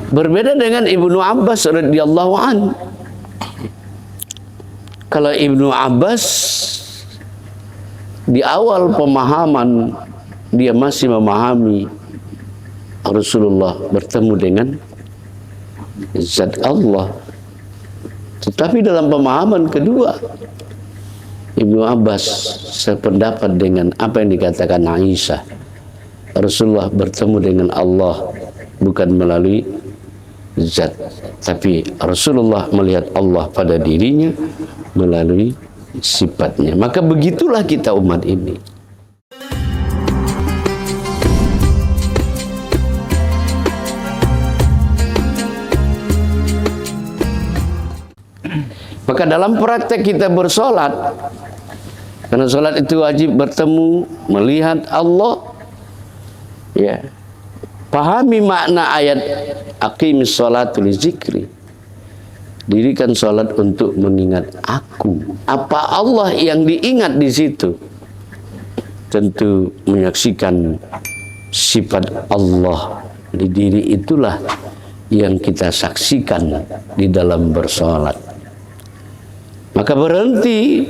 Berbeda dengan Ibnu Abbas radhiyallahu an. Kalau Ibnu Abbas di awal pemahaman dia masih memahami Rasulullah bertemu dengan zat Allah. Tetapi dalam pemahaman kedua, Ibnu Abbas sependapat dengan apa yang dikatakan Aisyah. Rasulullah bertemu dengan Allah bukan melalui zat, tapi Rasulullah melihat Allah pada dirinya melalui sifatnya. Maka begitulah kita umat ini. Maka dalam praktek kita bersolat, karena solat itu wajib bertemu, melihat Allah, ya, pahami makna ayat aqimis sholata li zikri. Dirikan solat untuk mengingat aku. Apa Allah yang diingat di situ? Tentu menyaksikan sifat Allah di diri itulah yang kita saksikan di dalam bersolat. Maka berhenti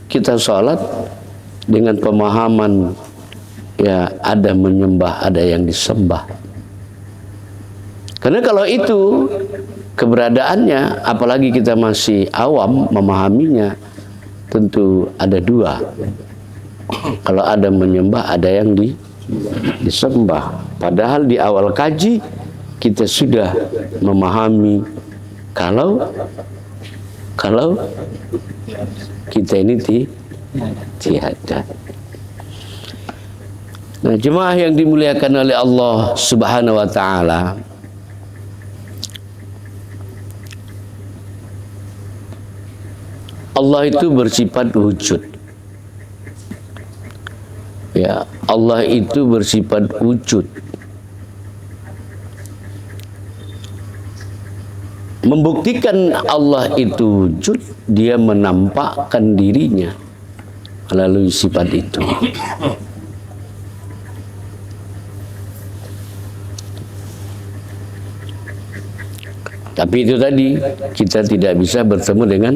kita sholat dengan pemahaman ya ada menyembah, ada yang disembah. Karena kalau itu keberadaannya, apalagi kita masih awam memahaminya, tentu ada dua. Kalau ada menyembah, ada yang disembah. Padahal di awal kaji kita sudah memahami kalau kita ini tiada. Nah, jemaah yang dimuliakan oleh Allah Subhanahu wa taala, Allah itu bersifat wujud. Ya, Allah itu bersifat wujud. Membuktikan Allah itu wujud, dia menampakkan dirinya melalui sifat itu. Tapi itu tadi, kita tidak bisa bertemu dengan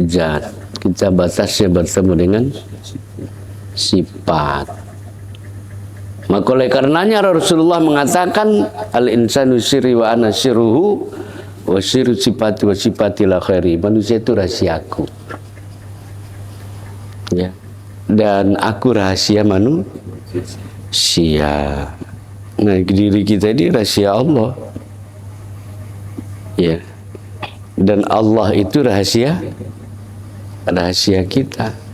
zat. Kita batasnya bertemu dengan sifat. Maka oleh karenanya Rasulullah mengatakan al-insanu sirri wa ana sirruhu wa sirru sifati wa sifati la khairi. Manusia itu rahasiaku. Ya. Dan aku rahasia manusia. Nah, diri kita ini rahasia Allah. Ya. Dan Allah itu rahasia kita.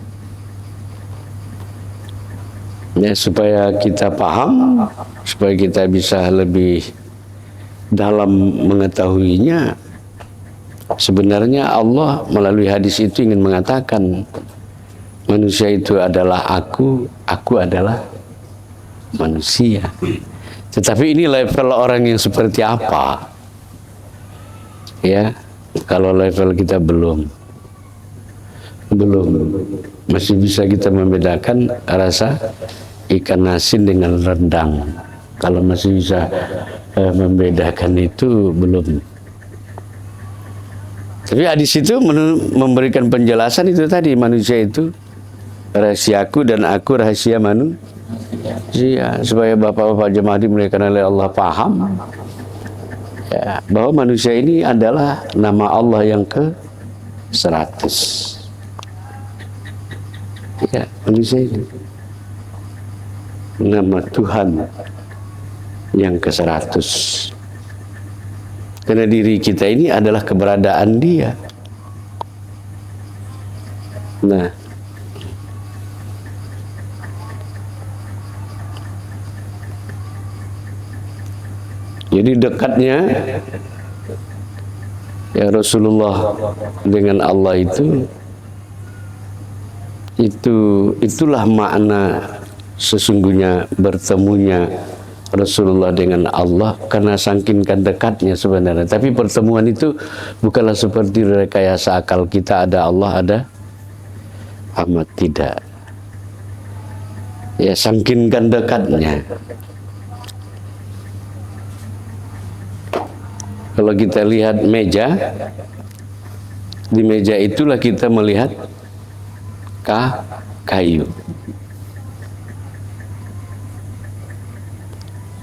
Ya, supaya kita paham, supaya kita bisa lebih dalam mengetahuinya. Sebenarnya Allah melalui hadis itu ingin mengatakan manusia itu adalah aku adalah manusia. Tetapi ini level orang yang seperti apa? Ya, kalau level kita belum masih bisa kita membedakan rasa ikan asin dengan rendang. Kalau masih bisa membedakan itu belum. Tapi hadis itu memberikan penjelasan itu tadi, manusia itu rahasiaku dan aku rahasia manusia, supaya bapak-bapak jemaah dimuliakan oleh Allah paham ya, bahwa manusia ini adalah nama Allah yang ke-100. Ya, manusia ini nama Tuhan yang ke-100. Karena diri kita ini adalah keberadaan Dia. Nah, jadi dekatnya ya Rasulullah dengan Allah itulah makna sesungguhnya bertemunya Rasulullah dengan Allah, karena saking dekatnya sebenarnya. Tapi pertemuan itu bukanlah seperti rekayasa akal kita, ada Allah, ada amat, tidak. Ya, saking dekatnya. Kalau kita lihat meja, di meja itulah kita melihat kayu.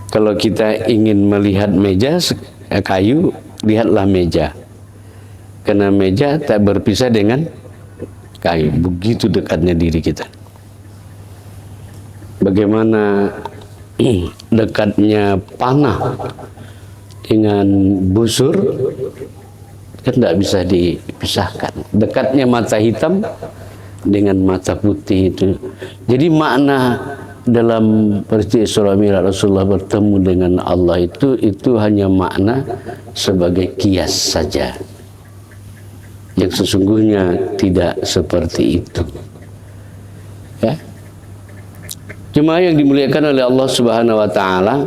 Kalau kita ingin melihat meja kayu, lihatlah meja. Karena meja tak berpisah dengan kayu. Begitu dekatnya diri kita. Bagaimana dekatnya panah dengan busur, kan tidak bisa dipisahkan. Dekatnya mata hitam dengan mata putih itu. Jadi makna dalam peristiwa Isra Mi'raj Rasulullah bertemu dengan Allah itu hanya makna sebagai kias saja, yang sesungguhnya tidak seperti itu. Ya. Cuma yang dimuliakan oleh Allah Subhanahu wa taala,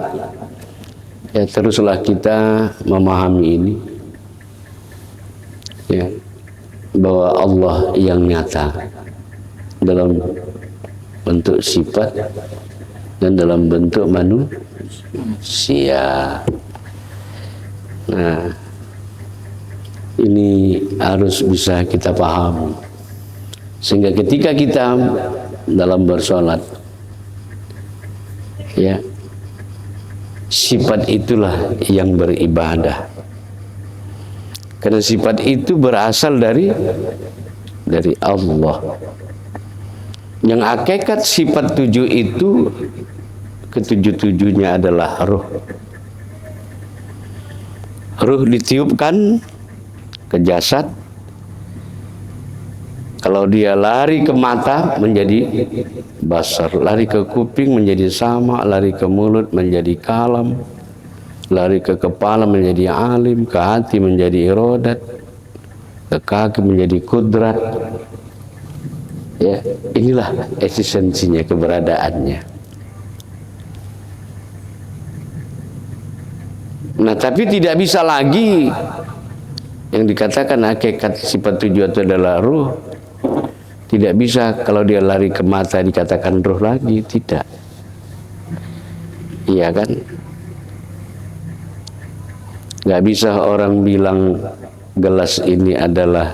ya teruslah kita memahami ini, ya, bahwa Allah yang nyata dalam bentuk sifat dan dalam bentuk manusia. Nah, ini harus bisa kita paham, sehingga ketika kita dalam bersolat, ya, sifat itulah yang beribadah. Karena sifat itu berasal dari Allah. Yang hakikat sifat 7 itu, ketujuh-tujuhnya adalah ruh. Ruh ditiupkan ke jasad. Kalau dia lari ke mata menjadi basar, lari ke kuping menjadi sama, lari ke mulut menjadi kalam, lari ke kepala menjadi alim, ke hati menjadi irodat, ke kaki menjadi kudrat. Ya, inilah eksistensinya, keberadaannya. Nah, tapi tidak bisa lagi yang dikatakan hakikat sifat 7 itu adalah ruh. Tidak bisa kalau dia lari ke mata dikatakan ruh lagi, tidak. Iya kan? Gak bisa orang bilang gelas ini adalah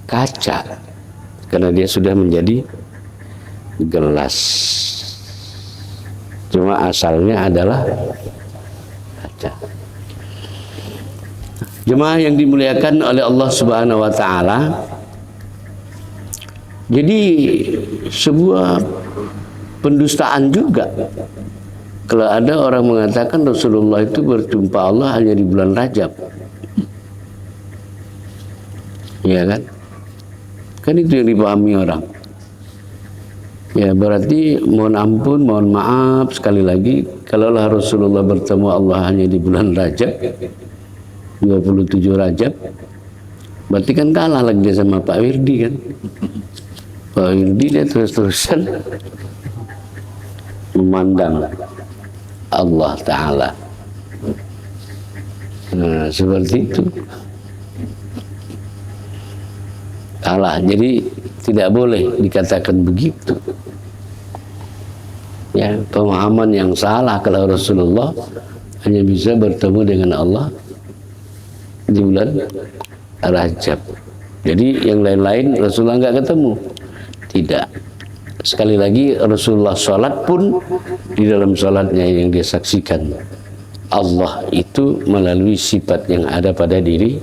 kaca, karena dia sudah menjadi gelas. Cuma asalnya adalah kaca. Jemaah yang dimuliakan oleh Allah Subhanahu wa taala, jadi sebuah pendustaan juga kalau ada orang mengatakan Rasulullah itu berjumpa Allah hanya di bulan Rajab. Ya kan? Kan itu yang dipahami orang. Ya, berarti mohon ampun, mohon maaf sekali lagi, kalaulah Rasulullah bertemu Allah hanya di bulan Rajab, 27 Rajab, berarti kan kalah lagi dia sama Pak Wirdi kan. Pak Wirdi dia terus-terusan memandang Allah Ta'ala. Nah, seperti itu. Kalah, jadi tidak boleh dikatakan begitu. Ya, pemahaman yang salah kalau Rasulullah hanya bisa bertemu dengan Allah di bulan Rajab. Jadi yang lain-lain Rasulullah nggak ketemu. Tidak. Sekali lagi Rasulullah sholat pun di dalam sholatnya yang dia saksikan Allah itu melalui sifat yang ada pada diri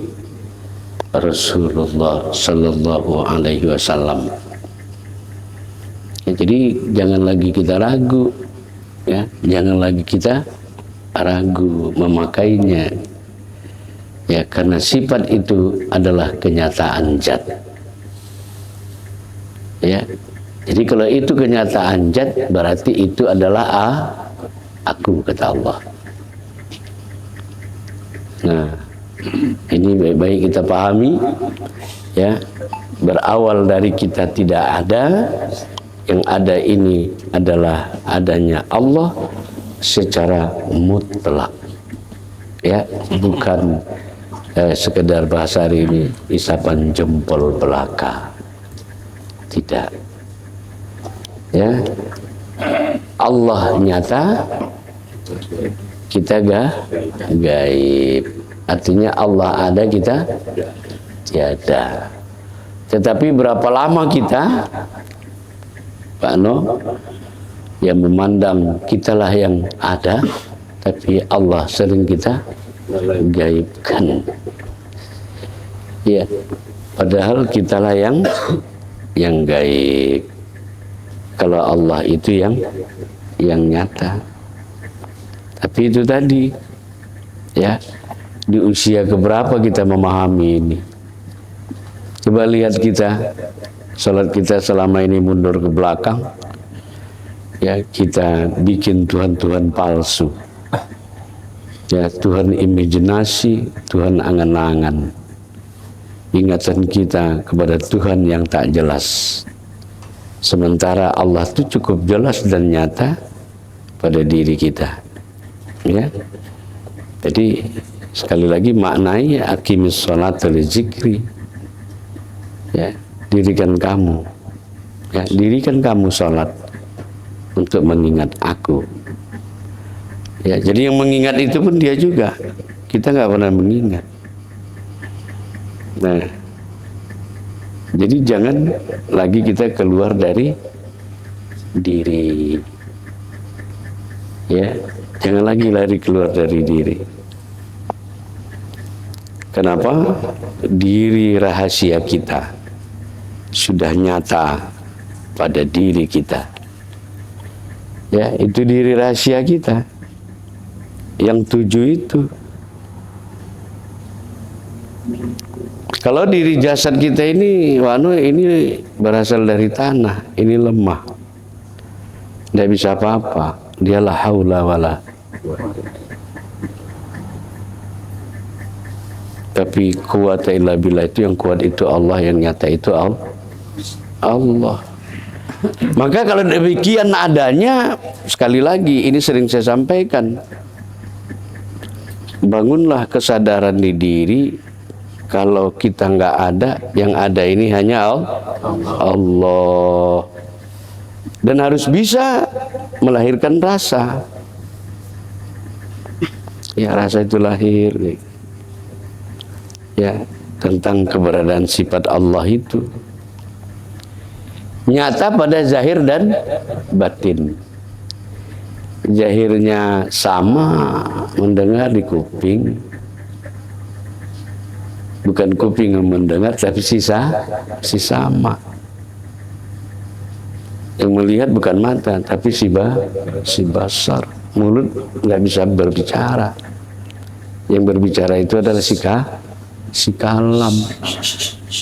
Rasulullah Sallallahu Alaihi Wasallam. Ya, jadi jangan lagi kita ragu, ya, jangan lagi kita ragu memakainya, ya, karena sifat itu adalah kenyataan zat. Ya, jadi kalau itu kenyataan zat, berarti itu adalah aku, kata Allah. Nah, ini baik-baik kita pahami, ya, berawal dari kita tidak ada, yang ada ini adalah adanya Allah secara mutlak, ya, bukan sekedar bahasa hari ini isapan jempol belaka, tidak, ya. Allah nyata, kita gaib. Artinya Allah ada, kita tiada. Tetapi berapa lama kita, Pak No, yang memandang kitalah yang ada, tapi Allah sering kita gaibkan. Ya, padahal kitalah yang gaib. Kalau Allah itu yang nyata. Tapi itu tadi, ya, di usia keberapa kita memahami ini? Coba lihat kita, salat kita selama ini mundur ke belakang. Ya, kita bikin Tuhan-Tuhan palsu. Ya, Tuhan imajinasi, Tuhan angan-angan. Ingatan kita kepada Tuhan yang tak jelas. Sementara Allah itu cukup jelas dan nyata pada diri kita. Ya. Jadi sekali lagi maknai aqimis sholata li zikri. Ya, dirikan kamu. Ya, dirikan kamu sholat untuk mengingat aku. Ya, jadi yang mengingat itu pun dia juga. Kita nggak pernah mengingat. Nah, jadi jangan lagi kita keluar dari diri. Ya, jangan lagi lari keluar dari diri. Kenapa? Diri rahasia kita sudah nyata pada diri kita. Ya, itu diri rahasia kita. Yang 7 itu. Kalau diri jasad kita ini, ini berasal dari tanah, ini lemah, tidak bisa apa-apa. Dia la haula wala. Tapi quwata illa billah, itu yang kuat itu Allah, yang nyata itu Allah. Maka kalau demikian adanya, sekali lagi ini sering saya sampaikan, bangunlah kesadaran di diri. Kalau kita nggak ada, yang ada ini hanya Allah. Dan harus bisa melahirkan rasa. Ya, rasa itu lahir. Ya, tentang keberadaan sifat Allah itu. Nyata pada zahir dan batin. Zahirnya sama, mendengar di kuping. Bukan kuping yang mendengar, tapi si sama. Yang melihat bukan mata, tapi si basar. Mulut nggak bisa berbicara. Yang berbicara itu adalah si kalam.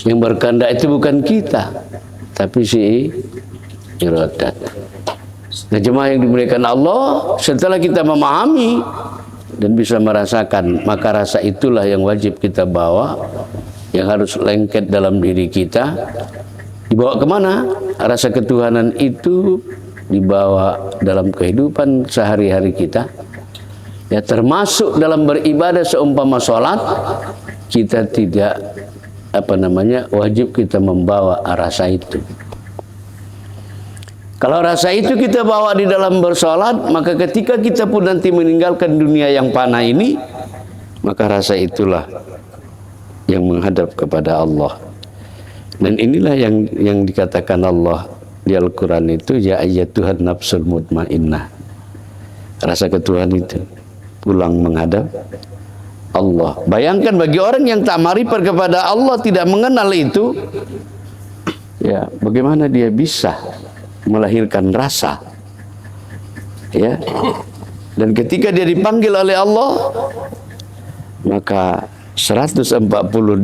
Yang berkehendak itu bukan kita, tapi si iradat. Nah, jemaah yang dimuliakan Allah, setelah kita memahami dan bisa merasakan, maka rasa itulah yang wajib kita bawa, yang harus lengket dalam diri kita. Dibawa kemana? Rasa ketuhanan itu dibawa dalam kehidupan sehari-hari kita. Ya, termasuk dalam beribadah seumpama sholat, kita tidak wajib kita membawa rasa itu. Kalau rasa itu kita bawa di dalam bersolat, maka ketika kita pun nanti meninggalkan dunia yang fana ini, maka rasa itulah yang menghadap kepada Allah. Dan inilah yang dikatakan Allah di Al-Quran itu, ya ayyatuhan nafsul mutmainnah. Rasa ketuhanan itu pulang menghadap Allah. Bayangkan bagi orang yang tak marifat kepada Allah, tidak mengenal itu, ya bagaimana dia bisa melahirkan rasa, ya. Dan ketika dia dipanggil oleh Allah, maka 140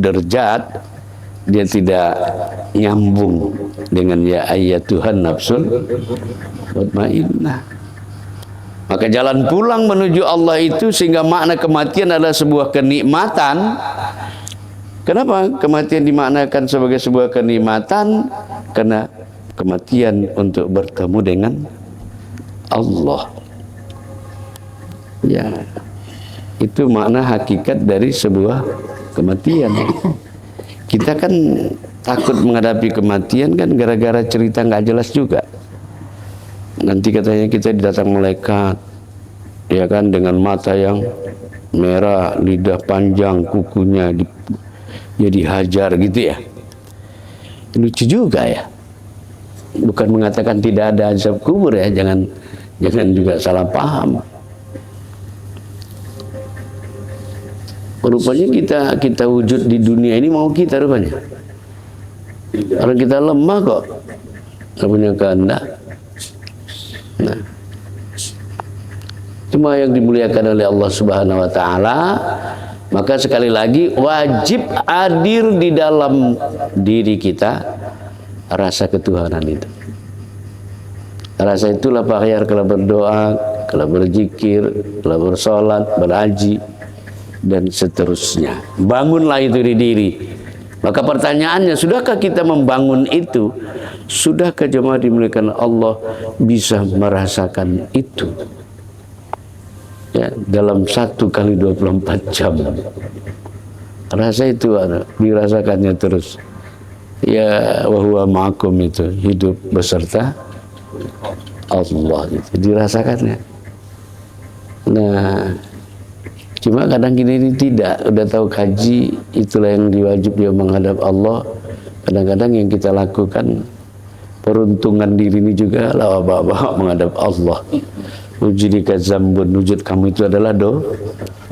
derajat dia tidak nyambung dengan ya ayyatuhan nafsul mutmainnah. Maka jalan pulang menuju Allah itu, sehingga makna kematian adalah sebuah kenikmatan. Kenapa kematian dimaknakan sebagai sebuah kenikmatan? Karena kematian untuk bertemu dengan Allah. Ya, itu makna hakikat dari sebuah kematian. Kita kan takut menghadapi kematian kan gara-gara cerita nggak jelas juga. Nanti katanya kita didatang malaikat, ya kan, dengan mata yang merah, lidah panjang, kukunya jadi hajar gitu ya. Lucu juga ya. Bukan mengatakan tidak ada azab kubur ya, jangan juga salah paham. Rupanya kita wujud di dunia ini mau kita rupanya. Orang kita lemah kok, nggak punya kehendak. Nah, cuma yang dimuliakan oleh Allah Subhanahu Wa Taala, maka sekali lagi wajib hadir di dalam diri kita rasa ketuhanan itu. Rasa itulah pakaian kalau berdoa, kalau berzikir, kalau bersolat, berhaji, dan seterusnya. Bangunlah itu di diri. Maka pertanyaannya, sudahkah kita membangun itu? Sudahkah jemaah dimuliakan Allah bisa merasakan itu? Ya, dalam 1 kali 24 jam. Rasa itu dirasakannya terus. Ya, wa huwa ma'akum itu, hidup beserta Allah itu dirasakannya. Nah, cuma kadang ini tidak, udah tahu kaji, itulah yang diwajib dia menghadap Allah. Kadang-kadang yang kita lakukan peruntungan diri ini juga bawa menghadap Allah. Wujudika zambun, wujud kamu itu adalah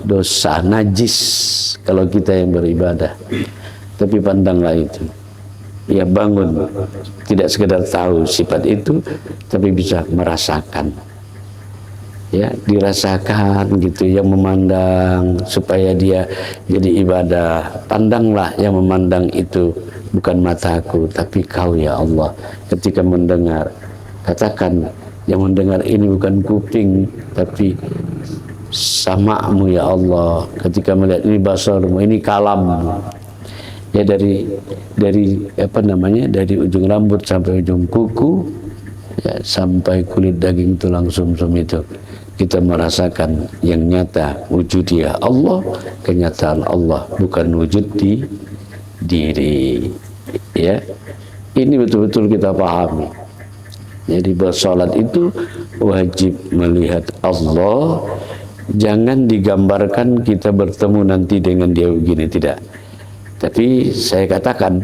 dosa, najis kalau kita yang beribadah. Tapi pandanglah itu. Ya, bangun, tidak sekedar tahu sifat itu, tapi bisa merasakan. Ya, dirasakan gitu, yang memandang supaya dia jadi ibadah. Pandanglah yang memandang itu bukan mataku, tapi kau ya Allah. Ketika mendengar, katakan yang mendengar ini bukan kuping, tapi samamu ya Allah. Ketika melihat ini basarmu, ini kalammu. Ya, dari apa namanya, dari ujung rambut sampai ujung kuku, ya, sampai kulit daging tulang sumsum itu kita merasakan yang nyata wujud ya Allah, kenyataan Allah, bukan wujud di diri. Ya, ini betul-betul kita pahami. Jadi bersolat itu wajib melihat Allah, jangan digambarkan kita bertemu nanti dengan dia begini, tidak. Tapi saya katakan,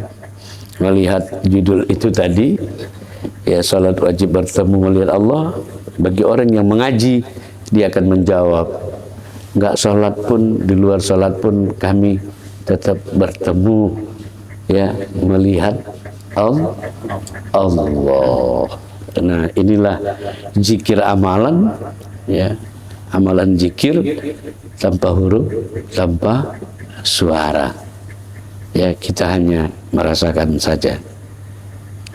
melihat judul itu tadi, ya, salat wajib bertemu melihat Allah. Bagi orang yang mengaji, dia akan menjawab, enggak sholat pun, di luar sholat pun kami tetap bertemu, ya, melihat Allah. Nah, inilah zikir amalan, ya, amalan zikir tanpa huruf, tanpa suara. Ya, kita hanya merasakan saja.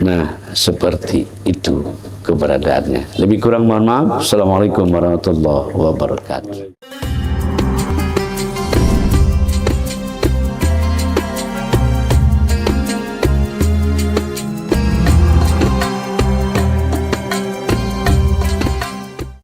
Nah, seperti itu keberadaannya. Lebih kurang mohon maaf. Assalamualaikum warahmatullahi wabarakatuh.